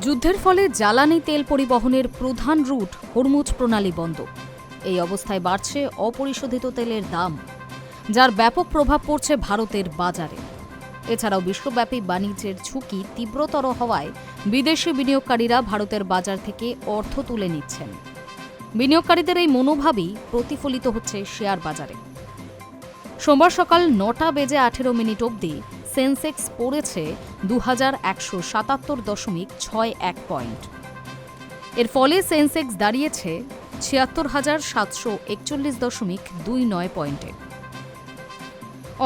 যুদ্ধের ফলে জ্বালানি তেল পরিবহনের প্রধান রুট হরমুজ প্রণালী বন্ধ। এই অবস্থায় বাড়ছে অপরিশোধিত তেলের দাম, যার ব্যাপক প্রভাব পড়ছে ভারতের বাজারে। এছাড়াও বিশ্বব্যাপী বাণিজ্যের ঝুঁকি তীব্রতর হওয়ায় বিদেশি বিনিয়োগকারীরা ভারতের বাজার থেকে অর্থ তুলে নিচ্ছেন। বিনিয়োগকারীদের এই মনোভাবই প্রতিফলিত হচ্ছে শেয়ার বাজারে। সোমবার সকাল 9টা বেজে 18 মিনিট অবধি সেন্সেক্স পড়েছে 2177.61 পয়েন্ট। এর ফলে সেন্সেক্স দাঁড়িয়েছে 76,741.29 পয়েন্টে।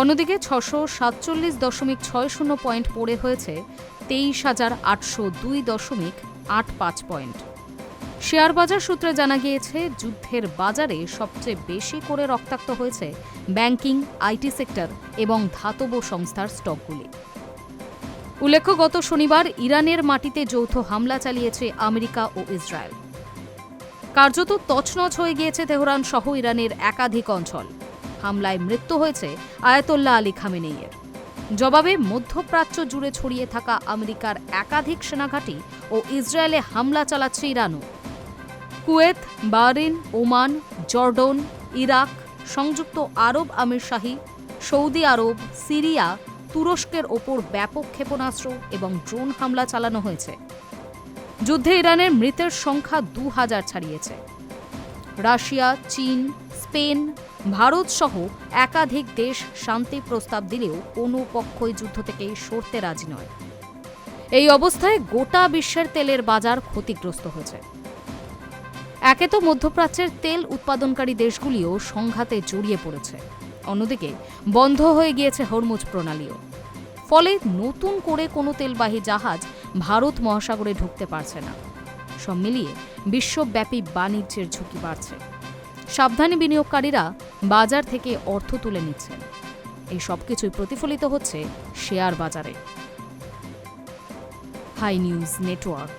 অন্যদিকে 647.60 পয়েন্ট পড়ে হয়েছে 23,802.85 পয়েন্ট। শেয়ার বাজার সূত্রে জানা গিয়েছে, যুদ্ধের বাজারে সবচেয়ে বেশি করে রক্তাক্ত হয়েছে ব্যাংকিং, আইটি সেক্টর এবং ধাতব সংস্থার স্টকগুলি। উল্লেখ্য, গত শনিবার ইরানের মাটিতে যৌথ হামলা চালিয়েছে আমেরিকা ও ইসরায়েল। কার্যত তছনছ হয়ে গিয়েছে তেহরান সহ ইরানের একাধিক অঞ্চল। হামলায় মৃত্যু হয়েছে আয়াতোল্লাহ আলী খামেনেইয়ের। জবাবে মধ্যপ্রাচ্য জুড়ে ছড়িয়ে থাকা আমেরিকার একাধিক সেনাঘাঁটি ও ইসরায়েলে হামলা চালাচ্ছে ইরানও। Kuwait, Bahrain, Oman, Jordan, Iraq, সংযুক্ত আরব আমিরশাহী, সৌদি আরব, সিরিয়া, তুরস্কের ওপর ব্যাপক ক্ষেপণাস্ত্র এবং ড্রোন হামলা চালানো হয়েছে। যুদ্ধে ইরানের মৃতের সংখ্যা 2000 ছাড়িয়েছে। রাশিয়া, চীন, স্পেন, ভারত সহ একাধিক দেশ শান্তি প্রস্তাব দিলেও কোনো পক্ষই যুদ্ধ থেকে সরতে রাজি নয়। এই অবস্থায় গোটা বিশ্বের তেলের বাজার ক্ষতিগ্রস্ত হয়েছে। একে তো মধ্যপ্রাচ্যের তেল উৎপাদনকারী দেশগুলিও সংঘাতে জড়িয়ে পড়েছে, অন্যদিকে বন্ধ হয়ে গিয়েছে হরমুজ প্রণালীও। ফলে নতুন করে কোনো তেলবাহী জাহাজ ভারত মহাসাগরে ঢুকতে পারছে না। সব মিলিয়ে বিশ্বব্যাপী বাণিজ্যের ঝুঁকি বাড়ছে। সাবধানী বিনিয়োগকারীরা বাজার থেকে অর্থ তুলে নিচ্ছেন। এই সবকিছুই প্রতিফলিত হচ্ছে শেয়ার বাজারে। Hi News network.